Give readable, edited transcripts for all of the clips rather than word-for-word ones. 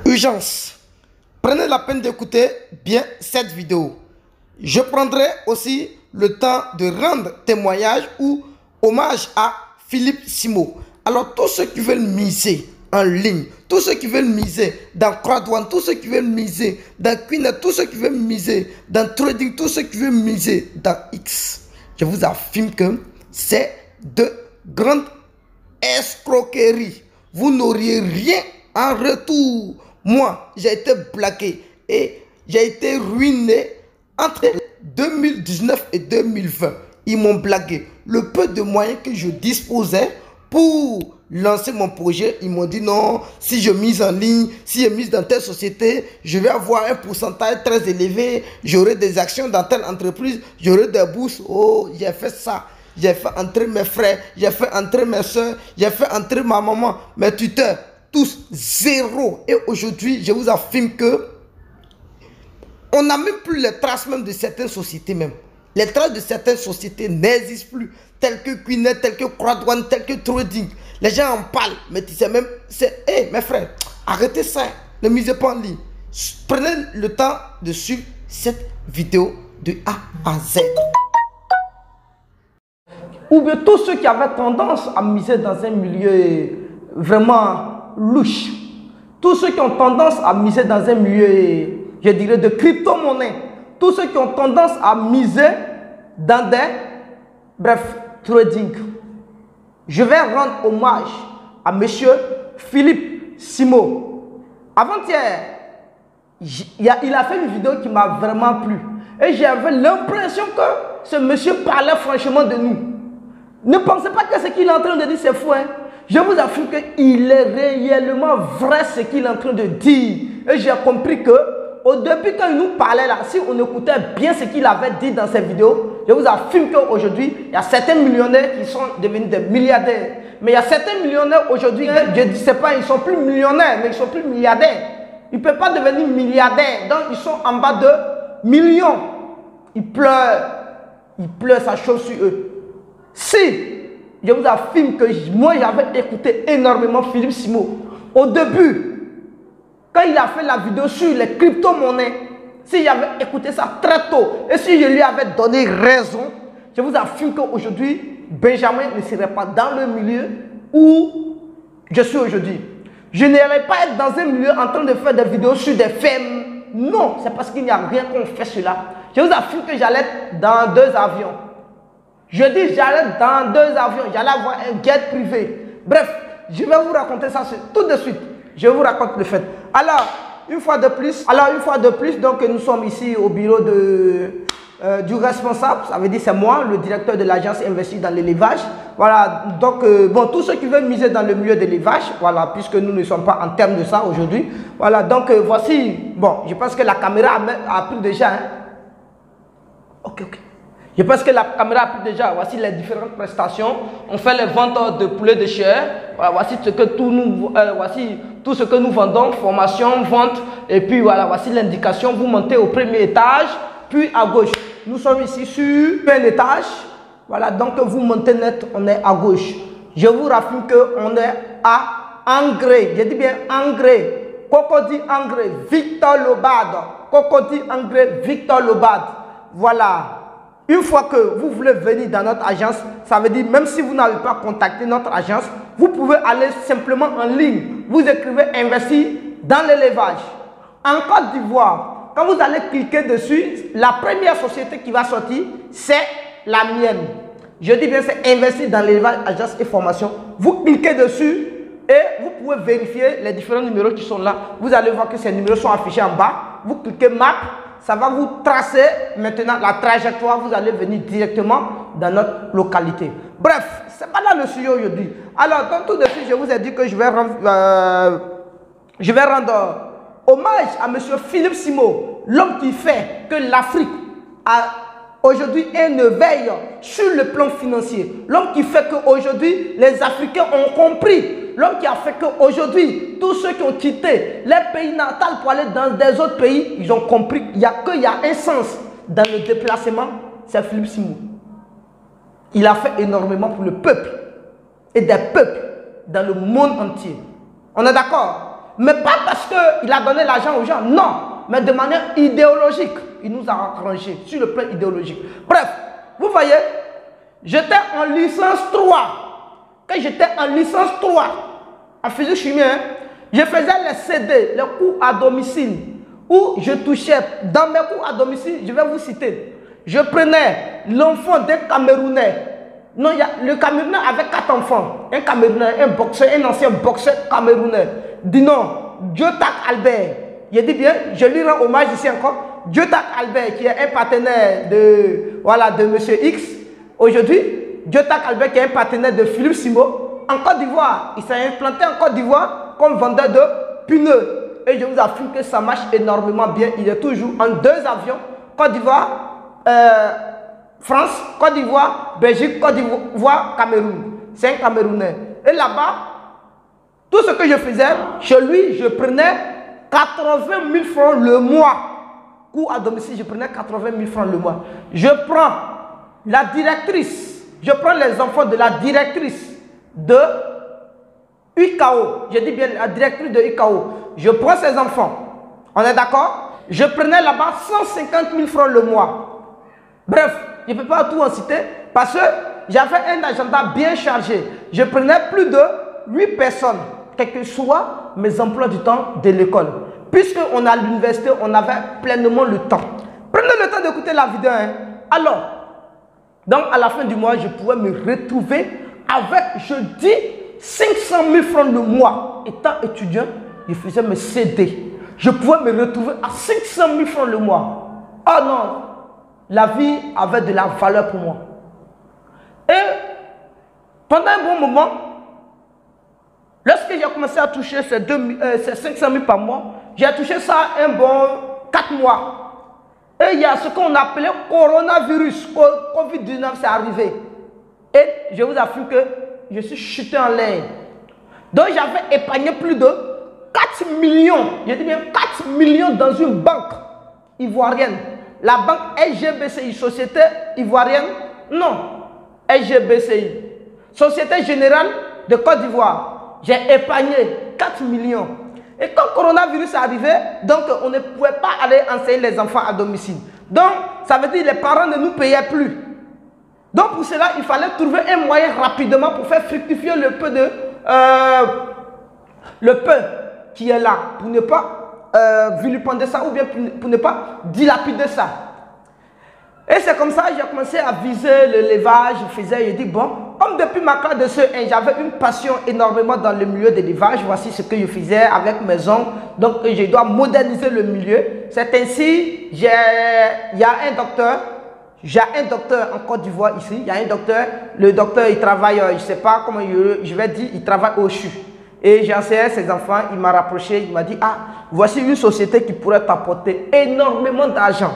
Urgence. Prenez la peine d'écouter bien cette vidéo. Je prendrai aussi le temps de rendre témoignage ou hommage à Philippe Simo. Alors tous ceux qui veulent miser en ligne, tous ceux qui veulent miser dans Crowdone, tous ceux qui veulent miser dans Queen, tous ceux qui veulent miser dans Trading, tous ceux qui veulent miser dans X, je vous affirme que c'est de grandes escroqueries. Vous n'auriez rien en retour. Moi, j'ai été blagué et j'ai été ruiné entre 2019 et 2020. Ils m'ont blagué. Le peu de moyens que je disposais pour lancer mon projet, ils m'ont dit non, si je mise en ligne, si je mise dans telle société, je vais avoir un pourcentage très élevé, j'aurai des actions dans telle entreprise, j'aurai des bourses. Oh, j'ai fait ça. J'ai fait entrer mes frères, j'ai fait entrer mes soeurs, j'ai fait entrer ma maman, mes tuteurs, tous zéro. Et aujourd'hui, je vous affirme que on n'a même plus les traces même de certaines sociétés même. Les traces de certaines sociétés n'existent plus, telles que Queen, telles que Crowdone, telles que Trading. Les gens en parlent, mais tu sais même, c'est, hé mes frères, arrêtez ça, ne misez pas en ligne. Prenez le temps de suivre cette vidéo de A à Z. Ou bien tous ceux qui avaient tendance à miser dans un milieu vraiment louche. Tous ceux qui ont tendance à miser dans un milieu, je dirais, de crypto-monnaie. Tous ceux qui ont tendance à miser dans des, bref, trading. Je vais rendre hommage à monsieur Philippe Simo. Avant-hier, il a fait une vidéo qui m'a vraiment plu. Et j'avais l'impression que ce monsieur parlait franchement de nous. Ne pensez pas que ce qu'il est en train de dire c'est fou. Hein? Je vous affirme qu'il est réellement vrai ce qu'il est en train de dire. Et j'ai compris que au début quand il nous parlait là, si on écoutait bien ce qu'il avait dit dans cette vidéo, je vous affirme qu'aujourd'hui, il y a certains millionnaires qui sont devenus des milliardaires. Mais il y a certains millionnaires aujourd'hui, je ne sais pas, ils ne sont plus millionnaires, mais ils ne sont plus milliardaires. Ils ne peuvent pas devenir milliardaires, donc ils sont en bas de millions. Ils pleurent sa chose sur eux. Si, je vous affirme que moi j'avais écouté énormément Philippe Simo. Au début, quand il a fait la vidéo sur les crypto-monnaies, si j'avais écouté ça très tôt, et si je lui avais donné raison, je vous affirme qu'aujourd'hui, Benjamin ne serait pas dans le milieu où je suis aujourd'hui. Je n'irais pas être dans un milieu en train de faire des vidéos sur des femmes. Non, c'est parce qu'il n'y a rien qu'on fait cela. Je vous affirme que j'allais être dans 2 avions. Je dis j'allais dans 2 avions, j'allais avoir un jet privé. Bref, je vais vous raconter ça tout de suite. Je vous raconte le fait. Alors, une fois de plus, donc nous sommes ici au bureau du responsable. Ça veut dire c'est moi, le directeur de l'agence investie dans l'élevage. Voilà, donc bon, tous ceux qui veulent miser dans le milieu de l'élevage, voilà, puisque nous ne sommes pas en termes de ça aujourd'hui. Voilà, donc voici, bon, je pense que la caméra a pris déjà. Hein. Ok. Je pense que la caméra a pris déjà. Voici les différentes prestations. On fait les ventes de poulet de chair. Voilà, voici tout ce que nous vendons. Formation, vente. Et puis voilà, voici l'indication. Vous montez au premier étage, puis à gauche. Nous sommes ici sur un étage. Voilà, donc vous montez net, on est à gauche. Je vous raffine qu'on est à Engrais. Je dis bien Engrais. Cocody Engrais, Victor Lobad. Cocody Engrais, Victor Lobad. Voilà. Une fois que vous voulez venir dans notre agence, ça veut dire même si vous n'avez pas contacté notre agence, vous pouvez aller simplement en ligne. Vous écrivez investir dans l'élevage. En Côte d'Ivoire, quand vous allez cliquer dessus, la première société qui va sortir, c'est la mienne. Je dis bien c'est investir dans l'élevage, agence et formation. Vous cliquez dessus et vous pouvez vérifier les différents numéros qui sont là. Vous allez voir que ces numéros sont affichés en bas. Vous cliquez map. Ça va vous tracer maintenant la trajectoire. Vous allez venir directement dans notre localité. Bref, c'est pas là le sujet aujourd'hui. Alors, comme tout de suite, je vous ai dit que je vais rendre hommage à M. Philippe Simo, l'homme qui fait que l'Afrique a aujourd'hui un éveil sur le plan financier. L'homme qui fait qu'aujourd'hui, les Africains ont compris. L'homme qui a fait qu'aujourd'hui, tous ceux qui ont quitté les pays natals pour aller dans des autres pays, ils ont compris qu'il y a un sens dans le déplacement, c'est Philippe Simo. Il a fait énormément pour le peuple et des peuples dans le monde entier. On est d'accord? Mais pas parce qu'il a donné l'argent aux gens, non. Mais de manière idéologique. Il nous a arrangé sur le plan idéologique. Bref, vous voyez, j'étais en licence 3. Quand j'étais en licence 3, en physique chimie, je faisais les CD, les cours à domicile, où je touchais, dans mes cours à domicile, je vais vous citer, je prenais l'enfant d'un Camerounais. Non, le Camerounais avait 4 enfants. Un Camerounais, un boxeur, un ancien boxeur camerounais. Dis non, Diotak Albert. Je dis bien, je lui rends hommage ici encore. Diotak Albert, qui est un partenaire de, voilà, de M. X. Aujourd'hui, Diotak Albert, qui est un partenaire de Philippe Simo. En Côte d'Ivoire, il s'est implanté en Côte d'Ivoire comme vendeur de pneus. Et je vous affirme que ça marche énormément bien. Il est toujours en 2 avions. Côte d'Ivoire, France, Côte d'Ivoire, Belgique, Côte d'Ivoire, Cameroun. C'est un Camerounais. Et là-bas, tout ce que je faisais, chez lui, je prenais 80 000 francs le mois. Cours à domicile, je prenais 80 000 francs le mois. Je prends la directrice, je prends les enfants de la directrice de UKO. Je dis bien la directrice de UKO. Je prends ses enfants. On est d'accord? Je prenais là-bas 150 000 francs le mois. Bref, je ne peux pas tout en citer parce que j'avais un agenda bien chargé. Je prenais plus de 8 personnes, quels que soient mes emplois du temps de l'école. Puisqu'on est à l'université, on avait pleinement le temps. Prenez le temps d'écouter la vidéo. Alors, donc à la fin du mois, je pouvais me retrouver avec, je dis, 500 000 francs le mois. Étant étudiant, je faisais mes CD. Je pouvais me retrouver à 500 000 francs le mois. Oh non, la vie avait de la valeur pour moi. Et pendant un bon moment, lorsque j'ai commencé à toucher ces 500 000 par mois, j'ai touché ça un bon 4 mois. Et il y a ce qu'on appelait coronavirus, Covid-19, c'est arrivé. Et je vous affirme que je suis chuté en l'air. Donc j'avais épargné plus de 4 millions, je dis bien 4 millions dans une banque ivoirienne. La banque SGBCI, Société Ivoirienne, non, SGBCI, Société Générale de Côte d'Ivoire. J'ai épargné 4 millions. Et quand le coronavirus est arrivé, donc on ne pouvait pas aller enseigner les enfants à domicile. Donc, ça veut dire que les parents ne nous payaient plus. Donc, pour cela, il fallait trouver un moyen rapidement pour faire fructifier le peu qui est là, pour ne pas vilipender ça ou bien pour ne pas dilapider ça. Et c'est comme ça que j'ai commencé à viser le levage. Je dis bon, comme depuis ma classe de CE1, j'avais une passion énormément dans le milieu de l'élevage. Voici ce que je faisais avec mes oncles. Donc je dois moderniser le milieu. C'est ainsi, il y a un docteur. J'ai un docteur en Côte d'Ivoire ici. Il y a un docteur. Le docteur, il travaille, je ne sais pas comment je vais dire, il travaille au CHU. Et j'ai enseigné à ses enfants, il m'a rapproché, il m'a dit, ah, voici une société qui pourrait t'apporter énormément d'argent.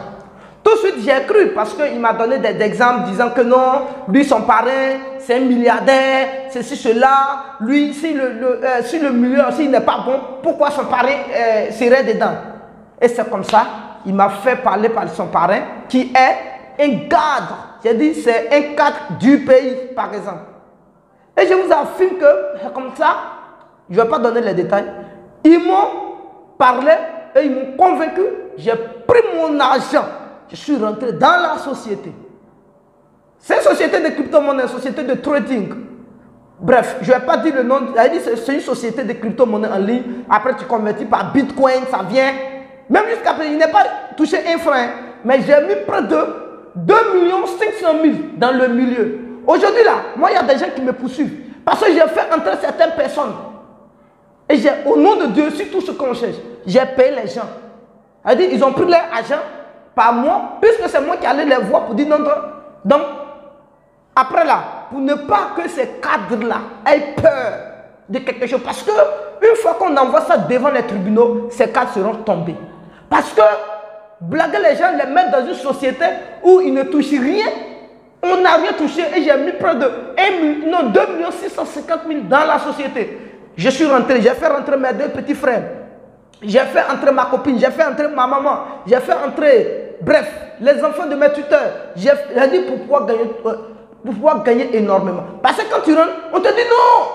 Tout de suite, j'ai cru parce qu'il m'a donné des exemples disant que non, lui, son parrain, c'est un milliardaire, ceci, cela. Lui, si le milieu aussi n'est pas bon, pourquoi son parrain serait dedans? Et c'est comme ça, il m'a fait parler par son parrain qui est un cadre. J'ai dit, c'est un cadre du pays, par exemple. Et je vous affirme que, comme ça, je ne vais pas donner les détails. Ils m'ont parlé et ils m'ont convaincu. J'ai pris mon argent. Je suis rentré dans la société. C'est une société de crypto-monnaie, une société de trading. Bref, je ne vais pas dire le nom. C'est une société de crypto-monnaie en ligne. Après, tu convertis par Bitcoin, ça vient. Même jusqu'à présent, il n'est pas touché un franc. Mais j'ai mis près de 2 500 000 dans le milieu. Aujourd'hui, là, moi, il y a des gens qui me poursuivent. Parce que j'ai fait entrer certaines personnes. Et au nom de Dieu, sur tout ce qu'on cherche, j'ai payé les gens. C'est-à-dire, ils ont pris leur argent par moi, puisque c'est moi qui allais les voir pour dire non, non. Donc, après là, pour ne pas que ces cadres-là aient peur de quelque chose, parce que une fois qu'on envoie ça devant les tribunaux, ces cadres seront tombés. Parce que blaguer les gens, les mettre dans une société où ils ne touchent rien, on n'a rien touché et j'ai mis près de 2 650 000 dans la société. Je suis rentré, j'ai fait rentrer mes 2 petits frères. J'ai fait entrer ma copine, j'ai fait entrer ma maman, j'ai fait entrer, bref, les enfants de mes tuteurs. J'ai dit pour pouvoir gagner énormément. Parce que quand tu rentres, on te dit non,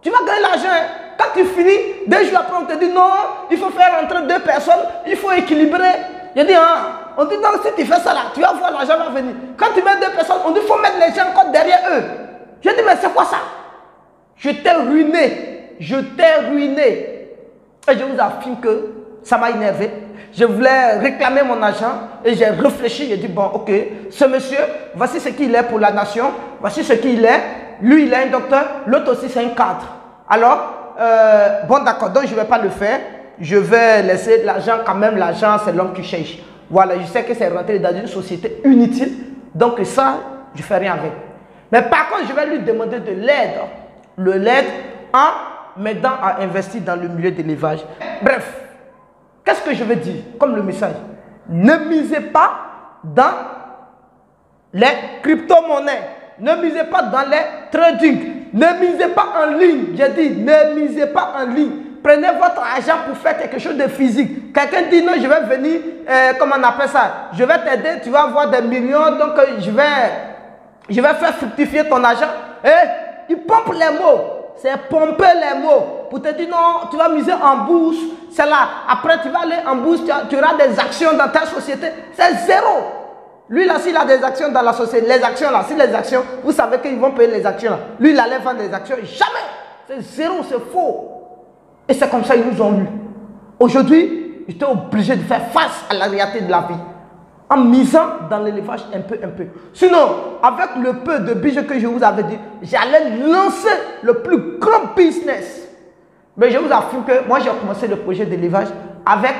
tu vas gagner l'argent. Quand tu finis, 2 jours après, on te dit non, il faut faire entrer 2 personnes, il faut équilibrer. Je dis, ah, on dit non, si tu fais ça là, tu vas voir, l'argent va venir. Quand tu mets 2 personnes, on dit, il faut mettre les gens encore derrière eux. Je dis, mais c'est quoi ça? Je t'ai ruiné. Je t'ai ruiné. Et je vous affirme que ça m'a énervé. Je voulais réclamer mon argent et j'ai réfléchi. J'ai dit, bon, ok, ce monsieur, voici ce qu'il est pour la nation. Voici ce qu'il est. Lui, il est un docteur. L'autre aussi, c'est un cadre. Alors, bon, d'accord, donc je ne vais pas le faire. Je vais laisser l'argent quand même. L'argent, c'est l'homme qui cherche. Voilà, je sais que c'est rentré dans une société inutile. Donc ça, je ne fais rien avec. Mais par contre, je vais lui demander de l'aide. L'aide en m'aidant à investir dans le milieu de l'élevage. Bref. Qu'est-ce que je veux dire comme le message? Ne misez pas dans les crypto-monnaies. Ne misez pas dans les trading. Ne misez pas en ligne. J'ai dit, ne misez pas en ligne. Prenez votre argent pour faire quelque chose de physique. Quelqu'un dit, non, je vais venir, comment on appelle ça? Je vais t'aider, tu vas avoir des millions, donc je vais faire fructifier ton argent. Et il pompe les mots. C'est pomper les mots pour te dire non, tu vas miser en bourse, c'est là. Après, tu vas aller en bourse, tu auras des actions dans ta société. C'est zéro. Lui, là, s'il a des actions dans la société, les actions là, si les actions, vous savez qu'ils vont payer les actions là. Lui, il allait vendre des actions. Jamais. C'est zéro, c'est faux. Et c'est comme ça qu'ils nous ont eu. Aujourd'hui, j'étais obligé de faire face à la réalité de la vie. En misant dans l'élevage un peu. Sinon, avec le peu de bijoux que je vous avais dit, j'allais lancer le plus grand business. Mais je vous affirme que moi, j'ai commencé le projet d'élevage avec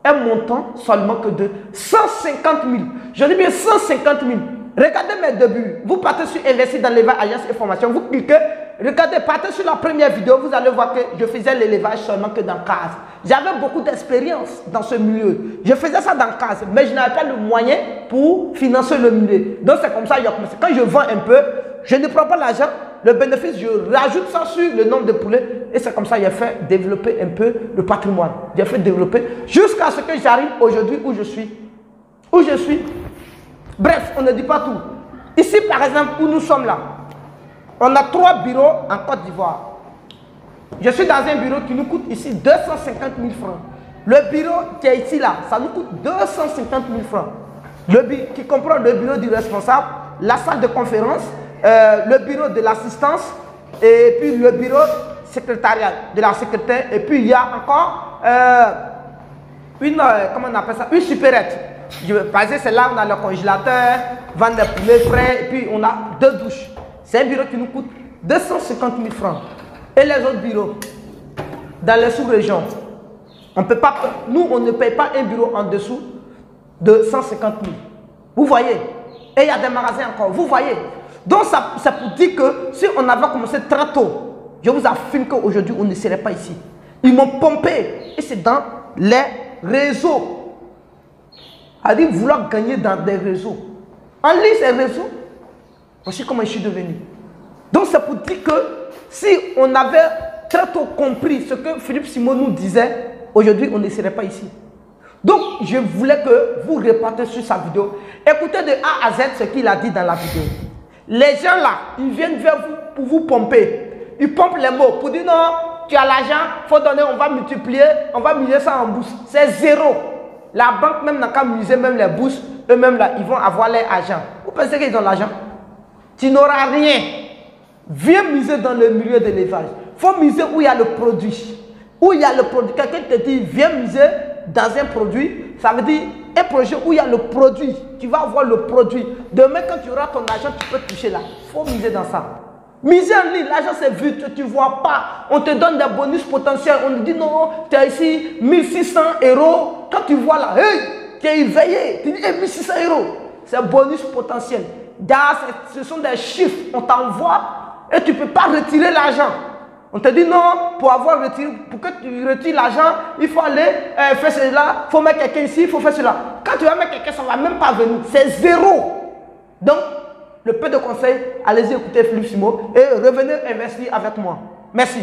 un montant seulement que de 150 000. Je dis bien 150 000. Regardez mes débuts. Vous partez sur Investir dans l'élevage, Alliance et Formation. Vous cliquez. Regardez, partez sur la première vidéo. Vous allez voir que je faisais l'élevage seulement que dans case. J'avais beaucoup d'expérience dans ce milieu. Je faisais ça dans case, mais je n'avais pas le moyen pour financer le milieu. Donc c'est comme ça que j'ai commencé. Quand je vends un peu, je ne prends pas l'argent. Le bénéfice, je rajoute ça sur le nombre de poulets. Et c'est comme ça que j'ai fait développer un peu le patrimoine. J'ai fait développer jusqu'à ce que j'arrive aujourd'hui où je suis. Où je suis. Bref, on ne dit pas tout. Ici, par exemple, où nous sommes là, on a 3 bureaux en Côte d'Ivoire. Je suis dans un bureau qui nous coûte ici 250 000 francs. Le bureau qui est ici là, ça nous coûte 250 000 francs. Qui comprend le bureau du responsable, la salle de conférence, le bureau de l'assistance et puis le bureau secrétariat de la secrétaire. Et puis il y a encore comment on appelle ça, une supérette. Par exemple, c'est là où on a le congélateur, vendre des poulets frais et puis on a 2 douches. C'est un bureau qui nous coûte 250 000 francs. Et les autres bureaux, dans les sous-régions, on peut pas, nous, on ne paye pas un bureau en dessous de 150 000. Vous voyez? Et il y a des magasins encore, vous voyez? Donc, ça pour dire que si on avait commencé très tôt, je vous affirme qu'aujourd'hui, on ne serait pas ici. Ils m'ont pompé. Et c'est dans les réseaux. C'est-à-dire vouloir gagner dans des réseaux. En ligne, ces réseaux, voici comment je suis devenu. Donc, c'est pour dire que si on avait très tôt compris ce que Philippe Simon nous disait, aujourd'hui, on ne serait pas ici. Donc, je voulais que vous repartez sur sa vidéo. Écoutez de A à Z ce qu'il a dit dans la vidéo. Les gens là, ils viennent vers vous pour vous pomper. Ils pompent les mots pour dire non, tu as l'argent, il faut donner, on va multiplier, on va miser ça en bourse. C'est zéro. La banque même n'a qu'à miser même les bourses, eux-mêmes là, ils vont avoir leur argent. Vous pensez qu'ils ont l'argent? Tu n'auras rien. Viens miser dans le milieu de l'élevage. Il faut miser où il y a le produit. Où il y a le produit. Quelqu'un te dit, viens miser dans un produit. Ça veut dire un projet où il y a le produit. Tu vas avoir le produit. Demain, quand tu auras ton argent, tu peux toucher là. Il faut miser dans ça. Miser en ligne, l'argent c'est vite, tu ne vois pas. On te donne des bonus potentiels. On te dit non, tu as ici 1600 €. Quand tu vois là, hey, tu es éveillé. Tu dis hey, 1600 €. C'est bonus potentiel. Ce sont des chiffres. On t'envoie. Et tu ne peux pas retirer l'argent. On te dit non, pour que tu retires l'argent, il faut aller faire cela, il faut mettre quelqu'un ici, il faut faire cela. Quand tu vas mettre quelqu'un, ça ne va même pas venir. C'est zéro. Donc, le peu de conseils, allez-y écouter Philippe Simon et revenez investir avec moi. Merci.